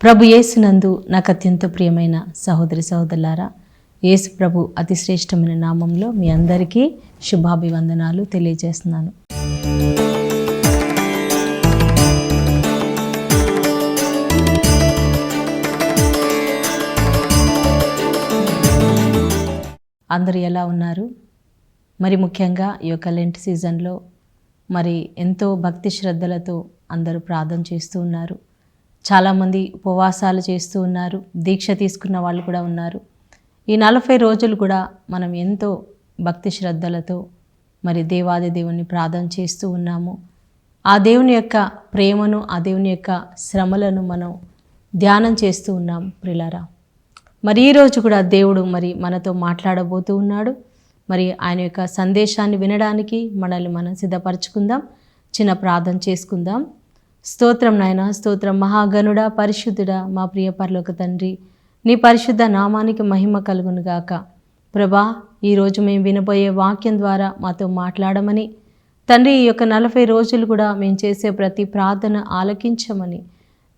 ప్రభు యేసునందు నాకు అత్యంత ప్రియమైన సహోదరి సహోదరులారా, యేసు ప్రభు అతి శ్రేష్టమైన నామంలో మీ అందరికీ శుభాభివందనాలు తెలియజేస్తున్నాను. అందరూ ఎలా ఉన్నారు? మరి ముఖ్యంగా ఈ యొక్క లెంట్ సీజన్లో మరి ఎంతో భక్తి శ్రద్ధలతో అందరూ ప్రార్థన చేస్తూ ఉన్నారు. చాలామంది ఉపవాసాలు చేస్తూ ఉన్నారు, దీక్ష తీసుకున్న వాళ్ళు కూడా ఉన్నారు. ఈ 40 రోజులు కూడా మనం ఎంతో భక్తి శ్రద్ధలతో మరి దేవాది దేవుని ప్రార్థన చేస్తూ ఉన్నాము. ఆ దేవుని యొక్క ప్రేమను, ఆ దేవుని యొక్క శ్రమలను మనం ధ్యానం చేస్తూ ఉన్నాం ప్రియులారా. మరి ఈరోజు కూడా దేవుడు మరి మనతో మాట్లాడబోతూ ఉన్నాడు. మరి ఆయన యొక్క సందేశాన్ని వినడానికి మనల్ని మనం సిద్ధపరచుకుందాం. చిన్న ప్రార్థన చేసుకుందాం. స్తోత్రం నాయన, స్తోత్రం మహాగణుడా, పరిశుద్ధుడా, మా ప్రియ పరలోక తండ్రి, నీ పరిశుద్ధ నామానికి మహిమ కలుగును గాక. ప్రభా, ఈరోజు మేము వినబోయే వాక్యం ద్వారా మాతో మాట్లాడమని తండ్రి, ఈ యొక్క 40 రోజులు కూడా మేము చేసే ప్రతి ప్రార్థన ఆలకించమని,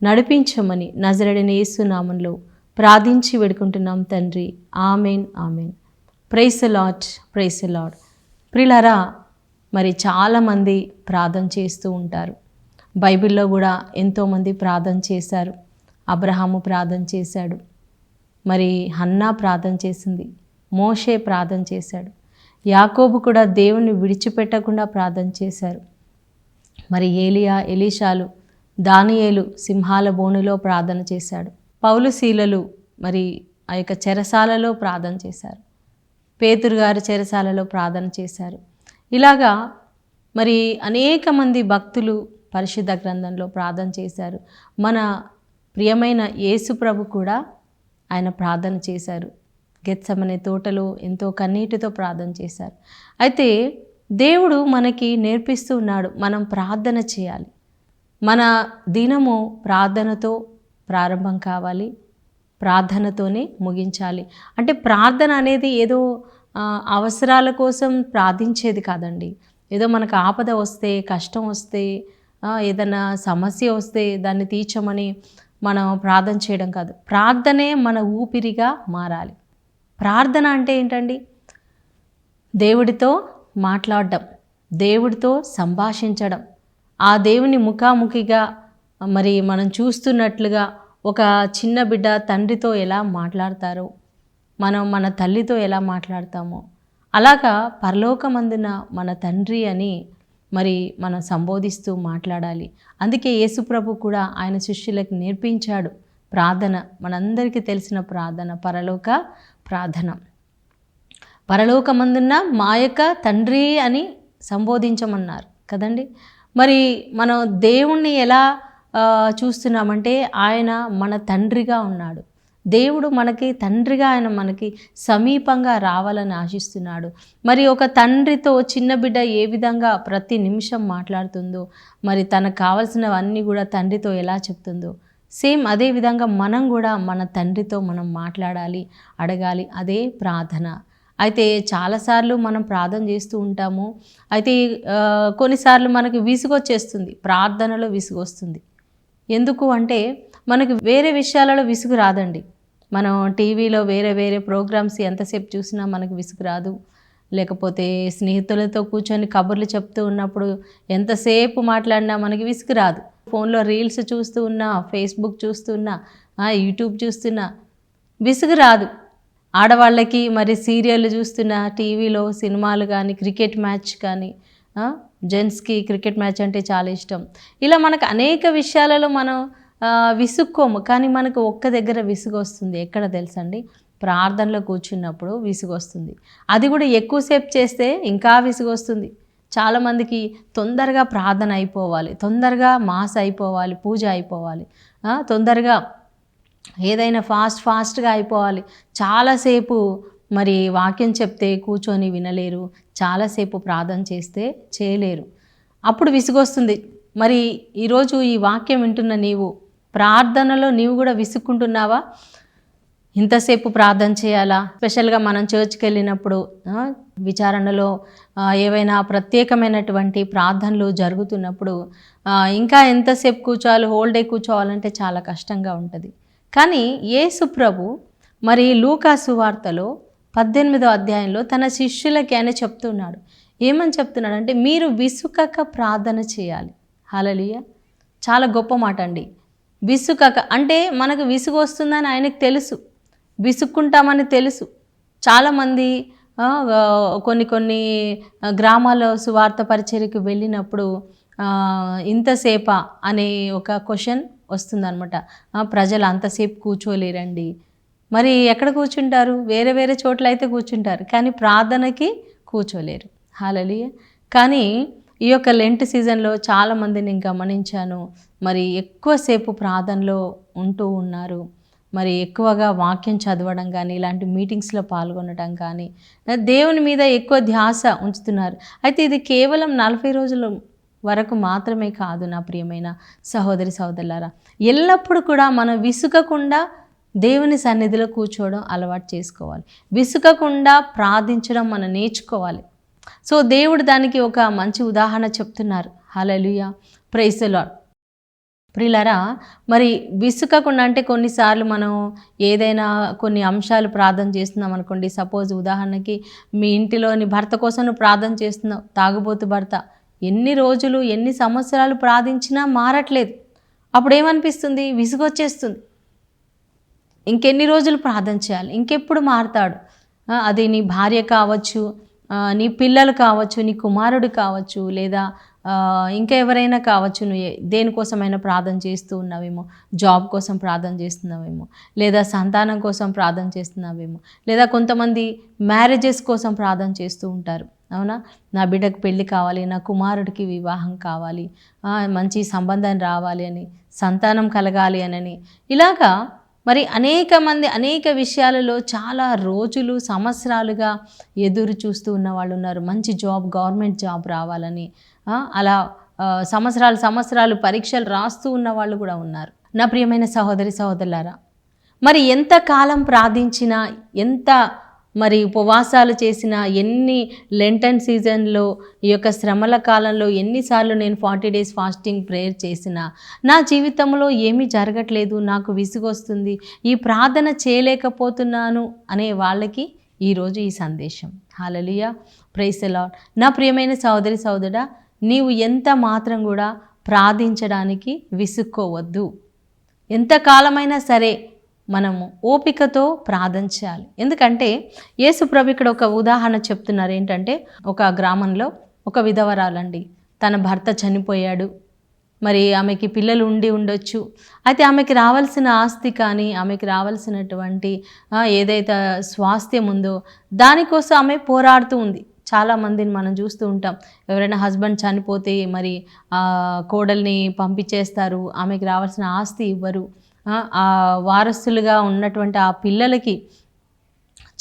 నడిపించమని నజరేయుడైన యేసు నామంలో ప్రార్థించి వేడుకుంటున్నాం తండ్రి. Amen, amen. Praise the Lord, praise the Lord. ప్రియులారా, మరి చాలామంది ప్రార్థన చేస్తూ ఉంటారు. బైబిల్లో కూడా ఎంతోమంది ప్రార్థన చేశారు. అబ్రహాము ప్రార్థన చేశాడు, మరి హన్నా ప్రార్థన చేసింది, మోషే ప్రార్థన చేశాడు, యాకోబు కూడా దేవుణ్ణి విడిచిపెట్టకుండా ప్రార్థన చేశారు. మరి ఏలియా, ఎలీషాలు, దానియేలు సింహాల బోనులో ప్రార్థన చేశాడు. పౌలు శీలలు మరి ఆ యొక్క చెరసాలలో ప్రార్థన చేశారు. పేతురు గారు చెరసాలలో ప్రార్థన చేశారు. ఇలాగా మరి అనేక మంది భక్తులు పరిశుద్ధ గ్రంథంలో ప్రార్థన చేశారు. మన ప్రియమైన యేసు ప్రభు కూడా ఆయన ప్రార్థన చేశారు. గెత్సెమనే తోటలో ఎంతో కన్నీటితో ప్రార్థన చేశారు. అయితే దేవుడు మనకి నేర్పిస్తూ ఉన్నాడు, మనం ప్రార్థన చేయాలి. మన దినము ప్రార్థనతో ప్రారంభం కావాలి, ప్రార్థనతోనే ముగించాలి. అంటే ప్రార్థన అనేది ఏదో అవసరాల కోసం ప్రార్థించేది కాదండి. ఏదో మనకు ఆపద వస్తే, కష్టం వస్తే, ఏదైనా సమస్య వస్తే దాన్ని తీర్చమని మనం ప్రార్థన చేయడం కాదు. ప్రార్థనే మన ఊపిరిగా మారాలి. ప్రార్థన అంటే ఏంటండి? దేవుడితో మాట్లాడడం, దేవుడితో సంభాషించడం, ఆ దేవుని ముఖాముఖిగా మరి మనం చూస్తున్నట్లుగా ఒక చిన్న బిడ్డ తండ్రితో ఎలా మాట్లాడతారో, మనం మన తల్లితో ఎలా మాట్లాడతామో అలాగా పరలోకమందున మన తండ్రి అని మరి మనం సంబోధిస్తూ మాట్లాడాలి. అందుకే యేసుప్రభు కూడా ఆయన శిష్యులకు నేర్పించాడు ప్రార్థన. మనందరికీ తెలిసిన ప్రార్థన పరలోక ప్రార్థన. పరలోకమందున్న మా యొక్క తండ్రి అని సంబోధించమన్నారు కదండి. మరి మనం దేవుణ్ణి ఎలా చూస్తున్నామంటే ఆయన మన తండ్రిగా ఉన్నాడు. దేవుడు మనకి తండ్రిగా, ఆయన మనకి సమీపంగా రావాలని ఆశిస్తున్నాడు. మరి ఒక తండ్రితో చిన్న బిడ్డ ఏ విధంగా ప్రతి నిమిషం మాట్లాడుతుందో, మరి తనకు కావాల్సినవన్నీ కూడా తండ్రితో ఎలా చెప్తుందో, సేమ్ అదే విధంగా మనం కూడా మన తండ్రితో మనం మాట్లాడాలి, అడగాలి. అదే ప్రార్థన. అయితే చాలాసార్లు మనం ప్రార్థన చేస్తూ ఉంటాము. అయితే కొన్నిసార్లు మనకి విసుగొచ్చేస్తుంది, ప్రార్థనలో విసుగొస్తుంది. ఎందుకు అంటే మనకు వేరే విషయాలలో విసుగు రాదండి. మనం టీవీలో వేరే వేరే ప్రోగ్రామ్స్ ఎంతసేపు చూసినా మనకు విసుగు రాదు. లేకపోతే స్నేహితులతో కూర్చొని కబుర్లు చెప్తూ ఉన్నప్పుడు ఎంతసేపు మాట్లాడినా మనకి విసుగు రాదు. ఫోన్లో రీల్స్ చూస్తూ ఉన్నా, ఫేస్బుక్ చూస్తున్నా, యూట్యూబ్ చూస్తున్నా విసుగు రాదు. ఆడవాళ్ళకి మరి సీరియల్ చూస్తున్నా, టీవీలో సినిమాలు కానీ, క్రికెట్ మ్యాచ్ కానీ, జెంట్స్కి క్రికెట్ మ్యాచ్ అంటే చాలా ఇష్టం. ఇలా మనకు అనేక విషయాలలో మనం విసుక్కోము. కానీ మనకు ఒక్క దగ్గర విసుగు వస్తుంది. ఎక్కడ తెలుసండి? ప్రార్థనలో కూర్చున్నప్పుడు విసుగు వస్తుంది. అది కూడా ఎక్కువసేపు చేస్తే ఇంకా విసుగు వస్తుంది. చాలామందికి తొందరగా ప్రార్థన అయిపోవాలి, తొందరగా మాస్ అయిపోవాలి, పూజ అయిపోవాలి, తొందరగా ఏదైనా ఫాస్ట్గా అయిపోవాలి. చాలాసేపు మరి వాక్యం చెప్తే కూర్చొని వినలేరు, చాలాసేపు ప్రార్థన చేస్తే చేయలేరు. అప్పుడు విసుగొస్తుంది. మరి ఈరోజు ఈ వాక్యం వింటున్న నీవు ప్రార్థనలో నీవు కూడా విసుక్కుంటున్నావా? ఇంతసేపు ప్రార్థన చేయాలా? స్పెషల్గా మనం చర్చ్కి వెళ్ళినప్పుడు విచారణలో ఏవైనా ప్రత్యేకమైనటువంటి ప్రార్థనలు జరుగుతున్నప్పుడు ఇంకా ఎంతసేపు కూర్చోవాలి, హోల్ డే కూర్చోవాలంటే చాలా కష్టంగా ఉంటుంది. కానీ యేసు ప్రభు మరి లూకా సువార్తలో 18వ అధ్యాయంలో తన శిష్యులకి ఆయన చెప్తున్నాడు. ఏమని చెప్తున్నాడు అంటే, మీరు విసుకక ప్రార్థన చేయాలి. హల్లెలూయా. చాలా గొప్ప మాట అండి. విసుకక అంటే మనకు విసుగు వస్తుందని ఆయనకు తెలుసు, విసుక్కుంటామని తెలుసు. చాలామంది కొన్ని గ్రామాల్లో సువార్త పరిచర్యకు వెళ్ళినప్పుడు ఇంతసేపా అనే ఒక క్వశ్చన్ వస్తుందన్నమాట. ప్రజలు అంతసేపు కూర్చోలేరండి. మరి ఎక్కడ కూర్చుంటారు? వేరే వేరే చోట్ల అయితే కూర్చుంటారు, కానీ ప్రార్థనకి కూర్చోలేరు. హల్లెలూయా. కానీ ఈ యొక్క లెంట్ సీజన్లో చాలామంది నేను గమనించాను, మరి ఎక్కువసేపు ప్రార్థనలో ఉంటూ ఉన్నారు. మరి ఎక్కువగా వాక్యం చదవడం కానీ, ఇలాంటి మీటింగ్స్లో పాల్గొనడం కానీ, దేవుని మీద ఎక్కువ ధ్యాస ఉంచుతున్నారు. అయితే ఇది కేవలం 40 రోజుల వరకు మాత్రమే కాదు నా ప్రియమైన సహోదరి సహోదరులారా. ఎల్లప్పుడూ కూడా మనం విసుగకుండా దేవుని సన్నిధిలో కూర్చోవడం అలవాటు చేసుకోవాలి. విసుగకుండా ప్రార్థించడం మనం నేర్చుకోవాలి. సో దేవుడు దానికి ఒక మంచి ఉదాహరణ చెప్తున్నారు. హల్లెలూయా, ప్రైజ్ ది లార్డ్. ప్రియులారా, మరి విసుకకుండా అంటే కొన్నిసార్లు మనం ఏదైనా కొన్ని అంశాలు ప్రార్థన చేస్తున్నాం అనుకోండి. సపోజ్ ఉదాహరణకి మీ ఇంటిలోని భర్త కోసం నువ్వు ప్రార్థన చేస్తున్నావు, తాగుబోతు భర్త. ఎన్ని రోజులు ఎన్ని సంవత్సరాలు ప్రార్థించినా మారట్లేదు. అప్పుడు ఏమనిపిస్తుంది? విసుగొచ్చేస్తుంది. ఇంకెన్ని రోజులు ప్రార్థన చేయాలి, ఇంకెప్పుడు మారతాడు? అది నీ భార్య కావచ్చు, నీ పిల్లలు కావచ్చు, నీ కుమారుడు కావచ్చు, లేదా ఇంకా ఎవరైనా కావచ్చు. నువ్వు దేనికోసమైనా ప్రార్థన చేస్తూ ఉన్నావేమో, జాబ్ కోసం ప్రార్థన చేస్తున్నావేమో, లేదా సంతానం కోసం ప్రార్థన చేస్తున్నావేమో, లేదా కొంతమంది మ్యారేజెస్ కోసం ప్రార్థన చేస్తూ ఉంటారు. అవునా? నా బిడ్డకు పెళ్ళి కావాలి, నా కుమారుడికి వివాహం కావాలి, మంచి సంబంధం రావాలి అని, సంతానం కలగాలి అని, ఇలాగా మరి అనేక మంది అనేక విషయాలలో చాలా రోజులు సంవత్సరాలుగా ఎదురు చూస్తూ ఉన్న వాళ్ళు ఉన్నారు. మంచి జాబ్, గవర్నమెంట్ జాబ్ రావాలని అలా సంవత్సరాలు పరీక్షలు రాస్తూ ఉన్న వాళ్ళు కూడా ఉన్నారు. నా ప్రియమైన సహోదరి సహోదరులారా, మరి ఎంత కాలం ప్రార్థించినా, ఎంత మరి ఉపవాసాలు చేసిన, ఎన్ని లెంటన్ సీజన్లో ఈ యొక్క శ్రమల కాలంలో ఎన్నిసార్లు నేను 40 days ఫాస్టింగ్ ప్రేయర్ చేసినా నా జీవితంలో ఏమీ జరగట్లేదు, నాకు విసుగొస్తుంది, ఈ ప్రార్థన చేయలేకపోతున్నాను అనే వాళ్ళకి ఈరోజు ఈ సందేశం. హల్లెలూయా, ప్రైజ్ ది లార్డ్. నా ప్రియమైన సహోదరి సహోదరుడా, నీవు ఎంత మాత్రం కూడా ప్రార్థించడానికి విసుక్కోవద్దు. ఎంతకాలమైనా సరే మనము ఓపికతో ప్రార్థన చేయాలి. ఎందుకంటే యేసు ప్రభు ఇక్కడ ఒక ఉదాహరణ చెప్తున్నారు. ఏంటంటే, ఒక గ్రామంలో ఒక విధవరాలండి, తన భర్త చనిపోయాడు. మరి ఆమెకి పిల్లలు ఉండొచ్చు. అయితే ఆమెకి రావాల్సిన ఆస్తి కానీ, ఆమెకి రావాల్సినటువంటి ఏదైతే స్వాస్థ్యం ఉందో దానికోసం ఆమె పోరాడుతూ ఉంది. చాలామందిని మనం చూస్తూ ఉంటాం. ఎవరైనా హస్బెండ్ చనిపోతే మరి కోడల్ని పంపించేస్తారు, ఆమెకి రావాల్సిన ఆస్తి ఇవ్వరు. ఆ వారసులుగా ఉన్నటువంటి ఆ పిల్లలకి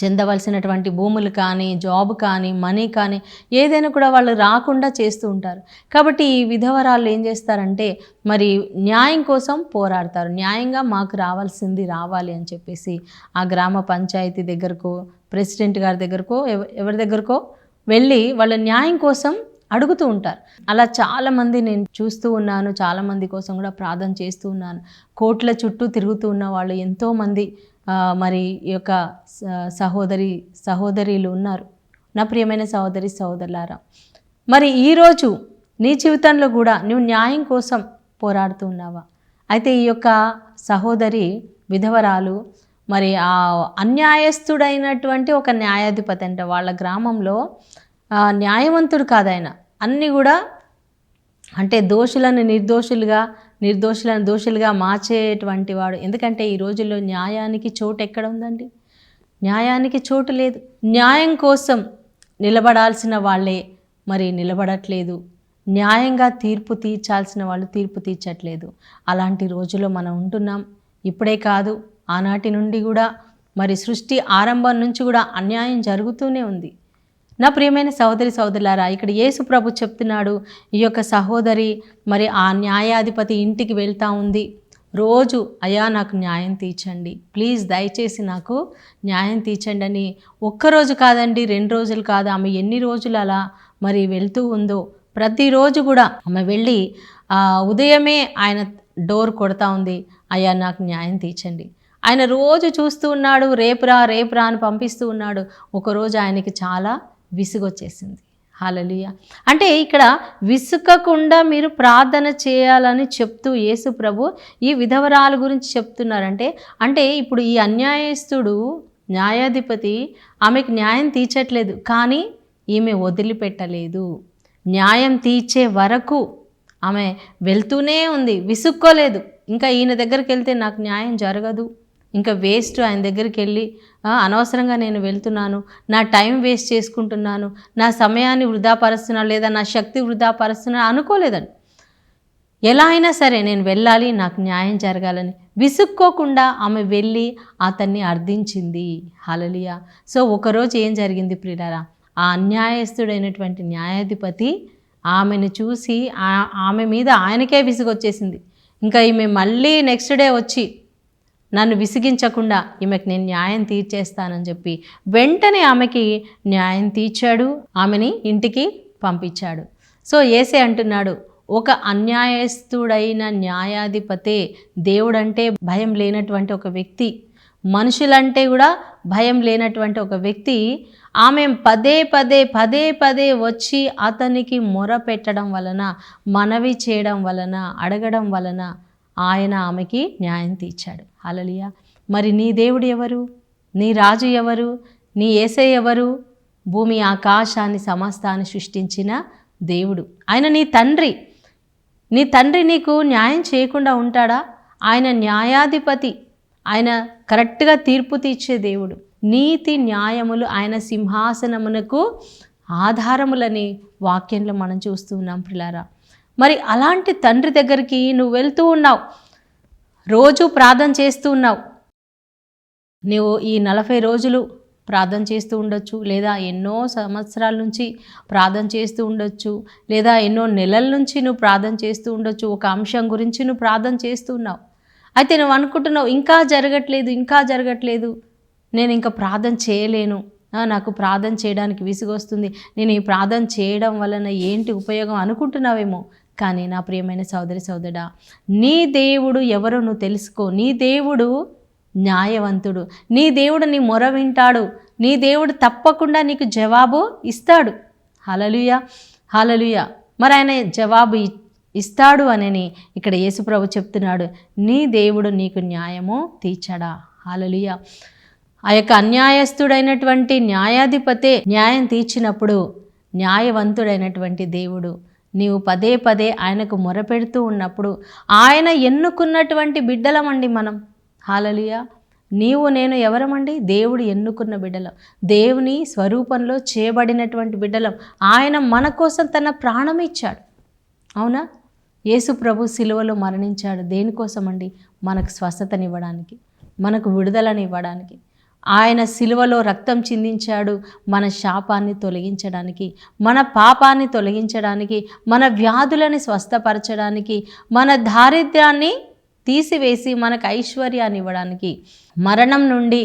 చెందవలసినటువంటి భూములు కానీ, జాబ్ కానీ, మనీ కానీ ఏదైనా కూడా వాళ్ళు రాకుండా చేస్తూ ఉంటారు. కాబట్టి ఈ విధవరాళ్ళు ఏం చేస్తారంటే, మరి న్యాయం కోసం పోరాడతారు. న్యాయంగా మాకు రావాల్సింది రావాలి అని చెప్పేసి ఆ గ్రామ పంచాయతీ దగ్గరకో, ప్రెసిడెంట్ గారి దగ్గరకో, ఎవరి దగ్గరకో వెళ్ళి వాళ్ళ న్యాయం కోసం అడుగుతూ ఉంటారు. అలా చాలామంది నేను చూస్తూ ఉన్నాను. చాలామంది కోసం కూడా ప్రార్థన చేస్తూ ఉన్నాను. కోట్ల చుట్టూ తిరుగుతూ ఉన్న వాళ్ళు ఎంతోమంది మరి ఈ యొక్క సహోదరీలు ఉన్నారు. నా ప్రియమైన సహోదరి సహోదరులారా, మరి ఈరోజు నీ జీవితంలో కూడా నువ్వు న్యాయం కోసం పోరాడుతూ ఉన్నావా? అయితే ఈ యొక్క సహోదరి విధవరాలు మరి ఆ అన్యాయస్తుడైనటువంటి ఒక న్యాయాధిపతి అంట. వాళ్ళ గ్రామంలో న్యాయవంతుడు కాదు ఆయన. అన్నీ కూడా అంటే దోషులను దోషులుగా మార్చేటువంటి వాడు. ఎందుకంటే ఈ రోజుల్లో న్యాయానికి చోటు ఎక్కడ ఉందండి? న్యాయానికి చోటు లేదు. న్యాయం కోసం నిలబడాల్సిన వాళ్ళే మరి నిలబడట్లేదు. న్యాయంగా తీర్పు తీర్చాల్సిన వాళ్ళు తీర్పు తీర్చట్లేదు. అలాంటి రోజుల్లో మనం ఉంటున్నాం. ఇప్పుడే కాదు, ఆనాటి నుండి కూడా మరి సృష్టి ఆరంభం నుంచి కూడా అన్యాయం జరుగుతూనే ఉంది. నా ప్రియమైన సహోదరి సహోదరులారా, ఇక్కడ యేసు ప్రభు చెప్తున్నాడు, ఈ యొక్క సహోదరి మరి ఆ న్యాయాధిపతి ఇంటికి వెళ్తూ ఉంది. రోజు అయ్యా నాకు న్యాయం తీర్చండి, ప్లీజ్ దయచేసి నాకు న్యాయం తీర్చండి అని ఒక్కరోజు కాదండి, 2 రోజులు కాదు, ఆమె ఎన్ని రోజులు అలా మరి వెళ్తూ ఉందో ప్రతిరోజు కూడా ఆమె వెళ్ళి ఉదయమే ఆయన డోర్ కొడతా ఉంది, అయ్యా నాకు న్యాయం తీర్చండి. ఆయన రోజు చూస్తూ ఉన్నాడు, రేపురా రేపురా అని పంపిస్తూ ఉన్నాడు. ఒకరోజు ఆయనకి చాలా విసుగొచ్చేసింది. హల్లెలూయా. అంటే ఇక్కడ విసుకకుండా మీరు ప్రార్థన చేయాలని చెప్తూ యేసు ప్రభు ఈ విధవరాల గురించి చెప్తున్నారంటే, అంటే ఇప్పుడు ఈ అన్యాయస్తుడు న్యాయాధిపతి ఆమెకు న్యాయం తీర్చట్లేదు, కానీ ఈమె వదిలిపెట్టలేదు. న్యాయం తీర్చే వరకు ఆమె వెళ్తూనే ఉంది, విసుక్కోలేదు. ఇంకా ఈయన దగ్గరికి వెళ్తే నాకు న్యాయం జరగదు, ఇంకా వేస్ట్, ఆయన దగ్గరికి వెళ్ళి అనవసరంగా నేను వెళ్తున్నాను, నా టైం వేస్ట్ చేసుకుంటున్నాను, నా సమయాన్ని వృధాపరుస్తున్నాను, లేదా నా శక్తి వృధాపరుస్తున్నాను అనుకోలేదండి. ఎలా అయినా సరే నేను వెళ్ళాలి, నాకు న్యాయం జరగాలని విసుక్కోకుండా ఆమె వెళ్ళి అతన్ని అర్థించింది. హల్లెలూయా. సో ఒకరోజు ఏం జరిగింది ప్రియులారా, ఆ అన్యాయస్తుడైనటువంటి న్యాయాధిపతి ఆమెను చూసి ఆమె మీద ఆయనకే విసుగొచ్చేసింది. ఇంకా ఈమె మళ్ళీ నెక్స్ట్ డే వచ్చి నన్ను విసిగించకుండా ఈమెకు నేను న్యాయం తీర్చేస్తానని చెప్పి వెంటనే ఆమెకి న్యాయం తీర్చాడు, ఆమెని ఇంటికి పంపించాడు. సో యేసే అంటున్నాడు, ఒక అన్యాయస్తుడైన న్యాయాధిపతే, దేవుడంటే భయం లేనటువంటి ఒక వ్యక్తి, మనుషులంటే కూడా భయం లేనటువంటి ఒక వ్యక్తి ఆమె పదే పదే వచ్చి అతనికి మొర పెట్టడం వలన, మనవి చేయడం వలన, అడగడం వలన ఆయన ఆమెకి న్యాయం తీర్చాడు. హల్లెలూయా. మరి నీ దేవుడు ఎవరు? నీ రాజు ఎవరు? నీ యేసయ్య ఎవరు? భూమి ఆకాశాన్ని సమస్తాన్ని సృష్టించిన దేవుడు. ఆయన నీ తండ్రి. నీ తండ్రి నీకు న్యాయం చేయకుండా ఉంటాడా? ఆయన న్యాయాధిపతి, ఆయన కరెక్ట్గా తీర్పు తీర్చే దేవుడు. నీతి న్యాయములు ఆయన సింహాసనమునకు ఆధారములని వాక్యంలో మనం చూస్తూ ఉన్నాం ప్రియులారా. మరి అలాంటి తండ్రి దగ్గరికి నువ్వు వెళ్తూ ఉన్నావు, రోజు ప్రార్థన చేస్తూ ఉన్నావు. నువ్వు ఈ 40 రోజులు ప్రార్థన చేస్తూ ఉండొచ్చు, లేదా ఎన్నో సంవత్సరాల నుంచి ప్రార్థన చేస్తూ ఉండొచ్చు, లేదా ఎన్నో నెలల నుంచి నువ్వు ప్రార్థన చేస్తూ ఉండొచ్చు. ఒక అంశం గురించి నువ్వు ప్రార్థన చేస్తూ ఉన్నావు. అయితే నువ్వు అనుకుంటున్నావు ఇంకా జరగట్లేదు, నేను ఇంకా ప్రార్థన చేయలేను, నాకు ప్రార్థన చేయడానికి విసుగొస్తుంది, నేను ఈ ప్రార్థన చేయడం వలన ఏంటి ఉపయోగం అనుకుంటున్నావేమో. కానీ నా ప్రియమైన సోదరి సోదరుడా, నీ దేవుడు ఎవరో నువ్వు తెలుసుకో. నీ దేవుడు న్యాయవంతుడు, నీ దేవుడు నీ మొర వింటాడు, నీ దేవుడు తప్పకుండా నీకు జవాబు ఇస్తాడు. హల్లెలూయా, హల్లెలూయా. మరి ఆయన జవాబు ఇస్తాడు అని ఇక్కడ యేసుప్రభు చెప్తున్నాడు, నీ దేవుడు నీకు న్యాయము తీర్చడా. హల్లెలూయా. ఆ యొక్క అన్యాయస్తుడైనటువంటి న్యాయాధిపతే న్యాయం తీర్చినప్పుడు న్యాయవంతుడైనటువంటి దేవుడు నీవు పదే ఆయనకు మొరపెడుతూ ఉన్నప్పుడు, ఆయన ఎన్నుకున్నటువంటి బిడ్డలమండి మనం. హల్లెలూయా. నీవు నేను ఎవరమండి? దేవుడు ఎన్నుకున్న బిడ్డలం, దేవుని స్వరూపంలో చేయబడినటువంటి బిడ్డలం. ఆయన మన కోసం తన ప్రాణం ఇచ్చాడు. అవునా? యేసు ప్రభు సిలువలో మరణించాడు దేనికోసం అండి? మనకు స్వస్థతనివ్వడానికి, మనకు విడుదలనివ్వడానికి. ఆయన సిలువలో రక్తం చిందించాడు మన శాపాన్ని తొలగించడానికి, మన పాపాన్ని తొలగించడానికి, మన వ్యాధులని స్వస్థపరచడానికి, మన దారిద్ర్యాన్ని తీసివేసి మనకు ఐశ్వర్యాన్ని ఇవ్వడానికి, మరణం నుండి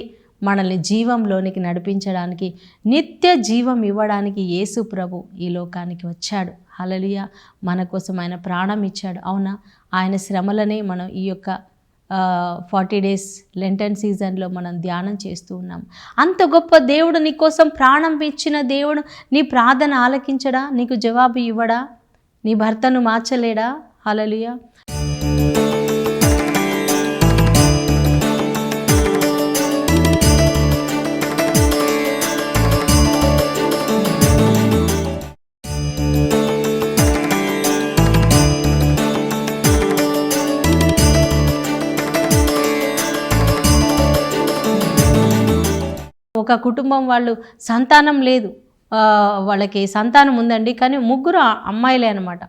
మనల్ని జీవంలోనికి నడిపించడానికి, నిత్య జీవం ఇవ్వడానికి యేసు ప్రభు ఈ లోకానికి వచ్చాడు. హల్లెలూయా. మన కోసం ఆయన ప్రాణం ఇచ్చాడు. అవునా? ఆయన శ్రమలనే మనం ఈ యొక్క 40 days లెంటన్ సీజన్లో మనం ధ్యానం చేస్తూ ఉన్నాం. అంత గొప్ప దేవుడు, నీ కోసం ప్రాణం ఇచ్చిన దేవుడు నీ ప్రార్థన ఆలకించడా? నీకు జవాబు ఇవ్వడా? నీ భర్తను మార్చలేడా? హల్లెలూయా. ఒక కుటుంబం వాళ్ళు సంతానం లేదు, వాళ్ళకి సంతానం ఉందండి, కానీ 3 అమ్మాయిలే అనమాట.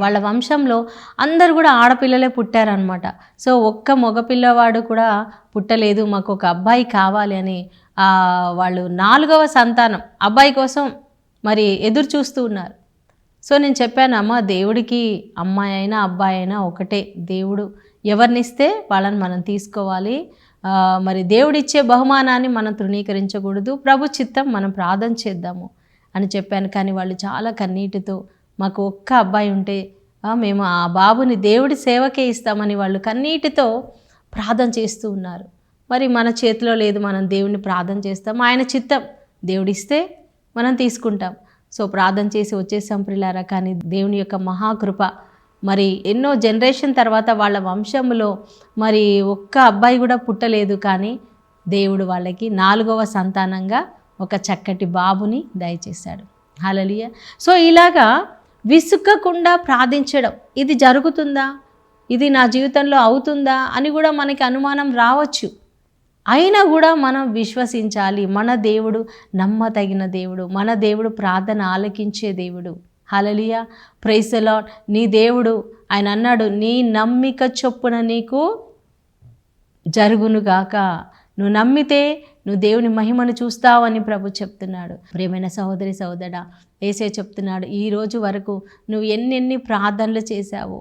వాళ్ళ వంశంలో అందరు కూడా ఆడపిల్లలే పుట్టారనమాట. సో ఒక్క మగపిల్లవాడు కూడా పుట్టలేదు, మాకు ఒక అబ్బాయి కావాలి అని వాళ్ళు 4వ సంతానం అబ్బాయి కోసం మరి ఎదురు చూస్తూ ఉన్నారు. సో నేను చెప్పాను, అమ్మ దేవుడికి అమ్మాయి అయినా అబ్బాయి అయినా ఒకటే, దేవుడు ఎవరినిస్తే వాళ్ళని మనం తీసుకోవాలి. మరి దేవుడిచ్చే బహుమానాన్ని మనం తృణీకరించకూడదు. ప్రభు చిత్తం మనం ప్రార్థన చేద్దాము అని చెప్పాను. కానీ వాళ్ళు చాలా కన్నీటితో, మాకు ఒక్క అబ్బాయి ఉంటే మేము ఆ బాబుని దేవుడి సేవకే ఇస్తామని వాళ్ళు కన్నీటితో ప్రార్థన చేస్తూ ఉన్నారు. మరి మన చేతిలో లేదు, మనం దేవుడిని ప్రార్థన చేస్తాం, ఆయన చిత్తం, దేవుడిస్తే మనం తీసుకుంటాం. సో ప్రార్థన చేసి వచ్చేసాం ప్రియులారా. కానీ దేవుని యొక్క మహాకృప, మరి ఎన్నో జనరేషన్ తర్వాత వాళ్ళ వంశంలో మరి ఒక్క అబ్బాయి కూడా పుట్టలేదు. కానీ దేవుడు వాళ్ళకి 4వ సంతానంగా ఒక చక్కటి బాబుని దయచేశాడు. హల్లెలూయా. సో ఇలాగా విసుక్కకుండా ప్రార్థించడం, ఇది జరుగుతుందా, ఇది నా జీవితంలో అవుతుందా అని కూడా మనకి అనుమానం రావచ్చు. అయినా కూడా మనం విశ్వసించాలి. మన దేవుడు నమ్మతగిన దేవుడు, మన దేవుడు ప్రార్థన ఆలకించే దేవుడు. హల్లెలూయా, ప్రైజ్ ది లార్డ్. నీ దేవుడు, ఆయన అన్నాడు, నీ నమ్మిక చొప్పున నీకు జరుగునుగాక. నువ్వు నమ్మితే నువ్వు దేవుని మహిమను చూస్తావని ప్రభు చెప్తున్నాడు. ప్రియమైన సహోదరి సహోదరా, యేసయ్య చెప్తున్నాడు, ఈ రోజు వరకు నువ్వు ఎన్నెన్ని ప్రార్థనలు చేశావో,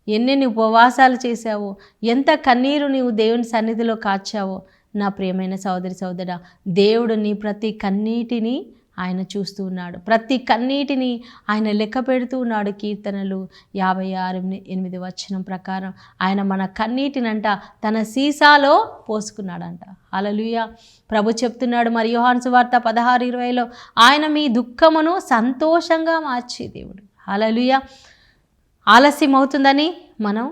ఎన్నెన్ని ఉపవాసాలు చేశావో, ఎంత కన్నీరు నీవు దేవుని సన్నిధిలో కాచావో, నా ప్రియమైన సహోదరి సహోదరా, దేవుడు నీ ప్రతి కన్నీటిని ఆయన చూస్తూ ఉన్నాడు. ప్రతి కన్నీటిని ఆయన లెక్క పెడుతూ ఉన్నాడు. కీర్తనలు 56:8 ప్రకారం ఆయన మన కన్నీటినంట తన సీసాలో పోసుకున్నాడంట. హల్లెలూయా. ప్రభు చెప్తున్నాడు మరి యోహాను సువార్త 16:20 ఆయన మీ దుఃఖమును సంతోషంగా మార్చే దేవుడు. హల్లెలూయా. ఆలస్యం అవుతుందని మనం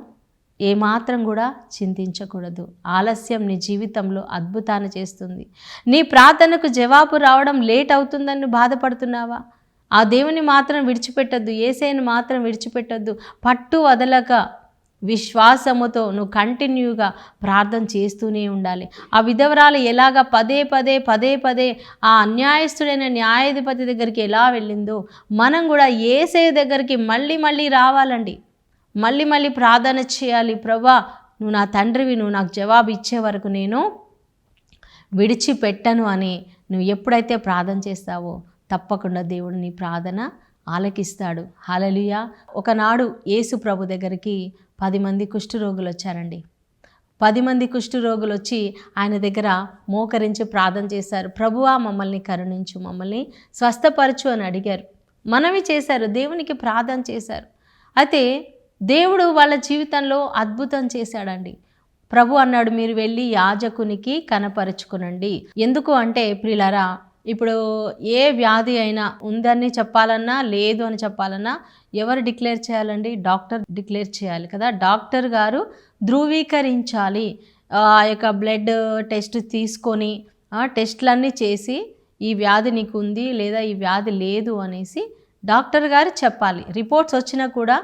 ఏమాత్రం కూడా చింతించకూడదు. ఆలస్యం నీ జీవితంలో అద్భుతాన్ని చేస్తుంది. నీ ప్రార్థనకు జవాబు రావడం లేట్ అవుతుందని బాధపడుతున్నావా? ఆ దేవుని మాత్రం విడిచిపెట్టద్దు, యేసయ్యను మాత్రం విడిచిపెట్టద్దు. పట్టు వదలక విశ్వాసముతో నువ్వు కంటిన్యూగా ప్రార్థన చేస్తూనే ఉండాలి. ఆ విధవరాలు ఎలాగ పదే పదే ఆ అన్యాయస్తుడైన న్యాయాధిపతి దగ్గరికి ఎలా వెళ్ళిందో, మనం కూడా యేసయ్య దగ్గరికి మళ్ళీ రావాలండి. మళ్ళీ ప్రార్థన చేయాలి. ప్రభువా, నువ్వు నా తండ్రివి, నువ్వు నాకు జవాబు ఇచ్చే వరకు నేను విడిచిపెట్టను అని నువ్వు ఎప్పుడైతే ప్రార్థన చేస్తావో తప్పకుండా దేవుడు నీ ప్రార్థన ఆలకిస్తాడు. హల్లెలూయా. ఒకనాడు యేసు ప్రభు దగ్గరికి 10 మంది కుష్ఠరోగులు వచ్చారండి. 10 మంది కుష్ఠరోగులు వచ్చి ఆయన దగ్గర మోకరించి ప్రార్థన చేశారు. ప్రభువా, మమ్మల్ని కరుణించు, మమ్మల్ని స్వస్థపరచు అని అడిగారు. మనవి చేశారు, దేవునికి ప్రార్థన చేశారు. అయితే దేవుడు వాళ్ళ జీవితంలో అద్భుతం చేశాడండి. ప్రభు అన్నాడు, మీరు వెళ్ళి యాజకునికి కనపరుచుకునండి. ఎందుకు అంటే ప్రియులారా, ఇప్పుడు ఏ వ్యాధి అయినా ఉందని చెప్పాలన్నా లేదు అని చెప్పాలన్నా ఎవరు డిక్లేర్ చేయాలండి? డాక్టర్ డిక్లేర్ చేయాలి కదా. డాక్టర్ గారు ధృవీకరించాలి. ఆ యొక్క బ్లడ్ టెస్ట్ తీసుకొని టెస్ట్లన్నీ చేసి ఈ వ్యాధి నీకు ఉంది లేదా ఈ వ్యాధి లేదు అనేసి డాక్టర్ గారు చెప్పాలి. రిపోర్ట్స్ వచ్చినా కూడా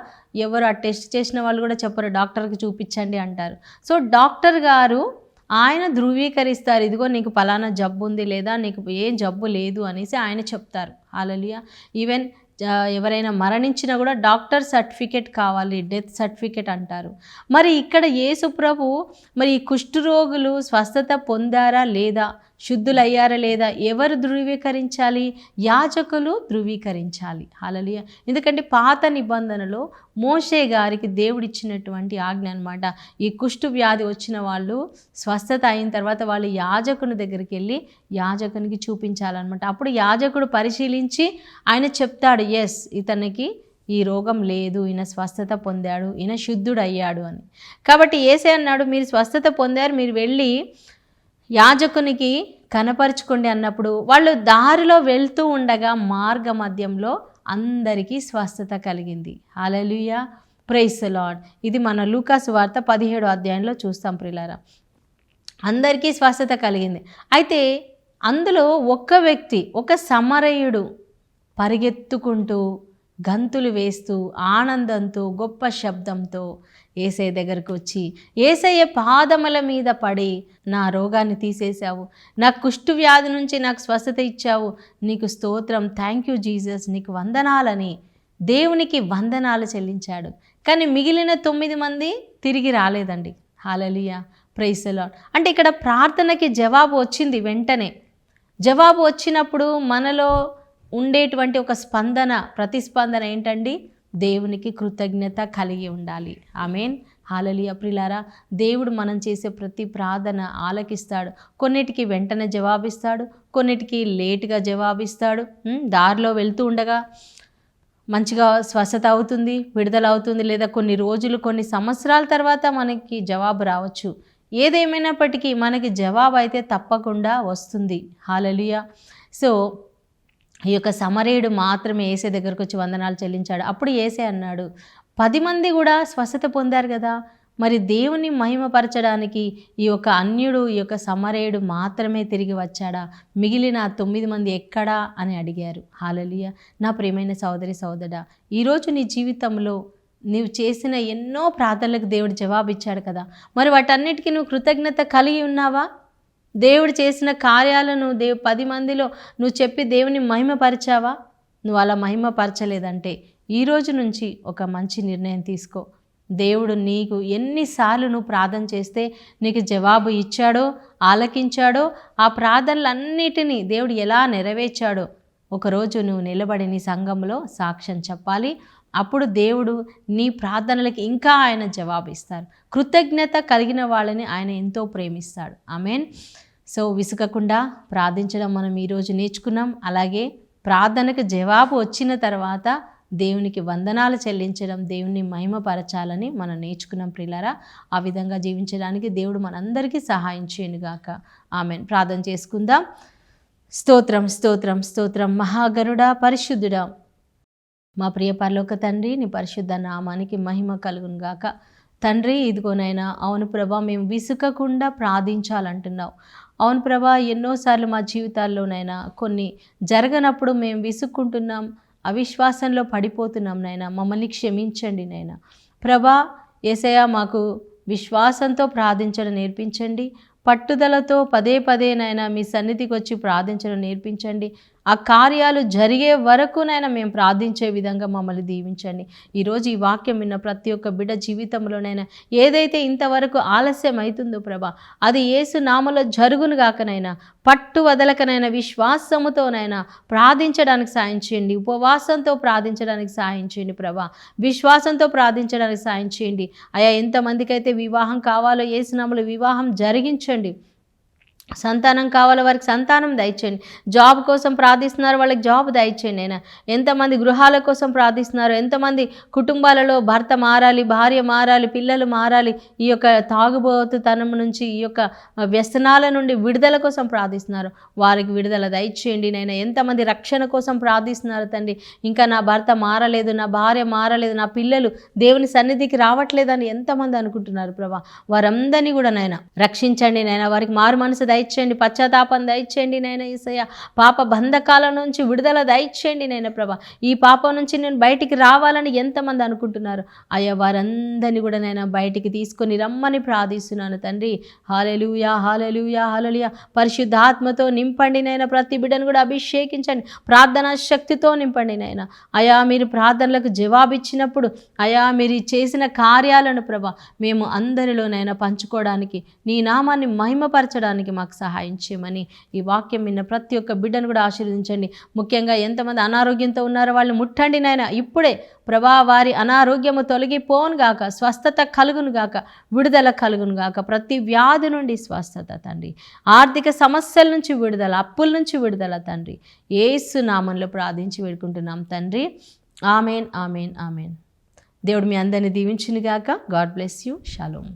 ఎవరు ఆ టెస్ట్ చేసిన వాళ్ళు కూడా చెప్పరు, డాక్టర్కి చూపించండి అంటారు. సో డాక్టర్ గారు ఆయన ధృవీకరిస్తారు, ఇదిగో నీకు పలానా జబ్బు ఉంది లేదా నీకు ఏం జబ్బు లేదు అనేసి ఆయన చెప్తారు. హల్లెలూయా. ఈవెన్ ఎవరైనా మరణించినా కూడా డాక్టర్ సర్టిఫికేట్ కావాలి, డెత్ సర్టిఫికేట్ అంటారు. మరి ఇక్కడ యేసు ప్రభు మరి ఈ కుష్ఠరోగులు స్వస్థత పొందారా లేదా, శుద్ధులయ్యారా లేదా, ఎవరు ధృవీకరించాలి? యాజకులు ధృవీకరించాలి. హల్లెలూయా. ఎందుకంటే పాత నిబంధనలో మోషే గారికి దేవుడిచ్చినటువంటి ఆజ్ఞ అనమాట. ఈ కుష్ఠు వ్యాధి వచ్చిన వాళ్ళు స్వస్థత అయిన తర్వాత వాళ్ళు యాజకుని దగ్గరికి వెళ్ళి యాజకునికి చూపించాలన్నమాట. అప్పుడు యాజకుడు పరిశీలించి ఆయన చెప్తాడు, ఎస్ ఇతనికి ఈ రోగం లేదు, ఈయన స్వస్థత పొందాడు, ఈయన శుద్ధుడు అయ్యాడు అని. కాబట్టి యేసయ్య అన్నాడు, మీరు స్వస్థత పొందారు, మీరు వెళ్ళి యాజకునికి కనపరుచుకోండి అన్నప్పుడు వాళ్ళు దారిలో వెళ్తూ ఉండగా మార్గ మధ్యంలో అందరికీ స్వస్థత కలిగింది. హల్లెలూయా, ప్రైజ్ ది లార్డ్. ఇది మన లూకా సువార్త 17 చూస్తాం ప్రియులారా. అందరికీ స్వస్థత కలిగింది. అయితే అందులో ఒక్క వ్యక్తి, ఒక సమరయుడు పరిగెత్తుకుంటూ గంతులు వేస్తూ ఆనందంతో గొప్ప శబ్దంతో యేసయ్య దగ్గరకు వచ్చి యేసయ్య పాదముల మీద పడి, నా రోగాన్ని తీసేశావు, నా కుష్టు వ్యాధి నుంచి నాకు స్వస్థత ఇచ్చావు, నీకు స్తోత్రం, థ్యాంక్ యూ జీసస్, నీకు వందనాలని దేవునికి వందనాలు చెల్లించాడు. కానీ మిగిలిన 9 మంది తిరిగి రాలేదండి. హల్లెలూయా, ప్రైజ్ ది లార్డ్. అంటే ఇక్కడ ప్రార్థనకి జవాబు వచ్చింది. వెంటనే జవాబు వచ్చినప్పుడు మనలో ఉండేటువంటి ఒక స్పందన, ప్రతిస్పందన ఏంటండి? దేవునికి కృతజ్ఞత కలిగి ఉండాలి. ఆమేన్, హల్లెలూయా ప్రియులారా, దేవుడు మనం చేసే ప్రతి ప్రార్థన ఆలకిస్తాడు. కొన్నిటికి వెంటనే జవాబిస్తాడు, కొన్నిటికి లేటుగా జవాబిస్తాడు. దారిలో వెళ్తూ ఉండగా మంచిగా స్వస్థత అవుతుంది, విడుదల అవుతుంది, లేదా కొన్ని రోజులు కొన్ని సంవత్సరాల తర్వాత మనకి జవాబు రావచ్చు. ఏదేమైనప్పటికీ మనకి జవాబు అయితే తప్పకుండా వస్తుంది. హల్లెలూయా. సో ఈ యొక్క సమరయుడు మాత్రమే యేసే దగ్గరకు వచ్చి వందనాలు చెల్లించాడు. అప్పుడు యేసే అన్నాడు, 10 మంది కూడా స్వస్థత పొందారు కదా, మరి దేవుని మహిమపరచడానికి ఈ యొక్క అన్యుడు, ఈ యొక్క సమరయుడు మాత్రమే తిరిగి వచ్చాడా? మిగిలిన 9 మంది ఎక్కడా అని అడిగారు. హల్లెలూయా. నా ప్రియమైన సోదరి సోదరుడా, ఈరోజు నీ జీవితంలో నీవు చేసిన ఎన్నో ప్రార్థనలకు దేవుడు జవాబిచ్చాడు కదా, మరి వాటన్నిటికీ నువ్వు కృతజ్ఞత కలిగి ఉన్నావా? దేవుడు చేసిన కార్యాలను 10 మందిలో నువ్వు చెప్పి దేవుని మహిమపరిచావా? నువ్వు అలా మహిమపరచలేదంటే ఈరోజు నుంచి ఒక మంచి నిర్ణయం తీసుకో. దేవుడు నీకు ఎన్నిసార్లు నువ్వు ప్రార్థన చేస్తే నీకు జవాబు ఇచ్చాడో, ఆలకించాడో, ఆ ప్రార్థనలన్నిటినీ దేవుడు ఎలా నెరవేర్చాడో ఒకరోజు నువ్వు నిలబడి నీ సంఘంలో సాక్ష్యం చెప్పాలి. అప్పుడు దేవుడు నీ ప్రార్థనలకి ఇంకా ఆయన జవాబిస్తారు. కృతజ్ఞత కలిగిన వాళ్ళని ఆయన ఎంతో ప్రేమిస్తాడు. ఆమేన్. సో విసుగకుండా ప్రార్థించడం మనం ఈరోజు నేర్చుకున్నాం. అలాగే ప్రార్థనకు జవాబు వచ్చిన తర్వాత దేవునికి వందనాలు చెల్లించడం, దేవుని మహిమపరచాలని మనం నేర్చుకున్నాం ప్రియులారా. ఆ విధంగా జీవించడానికి దేవుడు మనందరికీ సహాయం చేయనుగాక. ఆమేన్. ప్రార్థన చేసుకుందాం. స్తోత్రం స్తోత్రం స్తోత్రం. మహాగణుడా, పరిశుద్ధుడా, మా ప్రియ పరలోక తండ్రి, నీ పరిశుద్ధ నామానికి మహిమ కలుగును గాక. తండ్రి, ఇదిగోనైనా అవును ప్రభా, మేము విసుకకుండా ప్రార్థించాలంటున్నావు. అవును ప్రభా, ఎన్నోసార్లు మా జీవితాల్లోనైనా కొన్ని జరగనప్పుడు మేము విసుక్కుంటున్నాం, అవిశ్వాసంలో పడిపోతున్నాం. నైనా మమ్మల్ని క్షమించండి నైనా. ప్రభా యేసయ్య, మాకు విశ్వాసంతో ప్రార్థించడం నేర్పించండి. పట్టుదలతో పదే పదే నైనా మీ సన్నిధికి వచ్చి ప్రార్థించడం నేర్పించండి. ఆ కార్యాలు జరిగే వరకు నైనా మేము ప్రార్థించే విధంగా మమ్మల్ని దీవించండి. ఈరోజు ఈ వాక్యం విన్న ప్రతి ఒక్క బిడ్డ జీవితంలోనైనా ఏదైతే ఇంతవరకు ఆలస్యం అవుతుందో ప్రభా, అది యేసు నామములో జరుగును గాకనైనా. పట్టు వదలకనైనా విశ్వాసముతోనైనా ప్రార్థించడానికి సాయం చేయండి. ఉపవాసంతో ప్రార్థించడానికి సాయం చేయండి ప్రభా. విశ్వాసంతో ప్రార్థించడానికి సాయం చేయండి. అయా, ఎంతమందికి అయితే వివాహం కావాలో యేసు నామములో వివాహం జరిగించండి. సంతానం కావాలో వారికి సంతానం దయచేయండి. జాబ్ కోసం ప్రార్థిస్తున్నారు, వాళ్ళకి జాబ్ దయచేయండి అయినా. ఎంతమంది గృహాల కోసం ప్రార్థిస్తున్నారు, ఎంతమంది కుటుంబాలలో భర్త మారాలి, భార్య మారాలి, పిల్లలు మారాలి, ఈ యొక్క తాగుబోతుతనం నుంచి, ఈ యొక్క వ్యసనాల నుండి విడుదల కోసం ప్రార్థిస్తున్నారు, వారికి విడుదల దయచేయండి నైనా. ఎంతమంది రక్షణ కోసం ప్రార్థిస్తున్నారు తండ్రి, ఇంకా నా భర్త మారలేదు, నా భార్య మారలేదు, నా పిల్లలు దేవుని సన్నిధికి రావట్లేదని ఎంతమంది అనుకుంటున్నారు ప్రభా, వారందరినీ కూడా నైనా రక్షించండి నైనా. వారికి మారు మనసు దయచేయండి, పశ్చాత్తాపం దయచేయండి నైనా. యేసయ్య, పాప బంధకాల నుంచి విడుదల దయచేయండి నైనా ప్రభా. ఈ పాపం నుంచి నేను బయటికి రావాలని ఎంతమంది అనుకుంటున్నారు, అయ్యా వారందరినీ కూడా నైనా బయటికి తీసుకొని రమ్మని ప్రార్థిస్తున్నాను తండ్రి. హల్లెలూయా హల్లెలూయా హల్లెలూయా. పరిశుద్ధాత్మతో నింపండి నైనా. ప్రతి బిడ్డను కూడా అభిషేకించండి, ప్రార్థనా శక్తితో నింపండి నైనా. అయా, మీరు ప్రార్థనలకు జవాబిచ్చినప్పుడు అయా, మీరు చేసిన కార్యాలను ప్రభా మేము అందరిలోనైనా పంచుకోవడానికి, నీ నామాన్ని మహిమపరచడానికి మాకు సహాయం చేయమని ఈ వాక్యం విన్న ప్రతి ఒక్క బిడ్డను కూడా ఆశీర్వదించండి. ముఖ్యంగా ఎంతమంది అనారోగ్యంతో ఉన్నారో వాళ్ళు ముట్టండి నాయన. ఇప్పుడే ప్రభా, వారి అనారోగ్యము తొలగిపోను గాక, స్వస్థత కలుగును గాక, విడుదల కలుగును గాక. ప్రతి వ్యాధి నుండి స్వస్థత తండ్రి, ఆర్థిక సమస్యల నుంచి విడుదల, అప్పుల నుంచి విడుదల తండ్రి, యేసు నామంలో ప్రార్థించి వేడుకుంటున్నాం తండ్రి. Amen amen amen. దేవుడు మీ అందరిని దీవించును గాక. God bless you. షాలోమ్.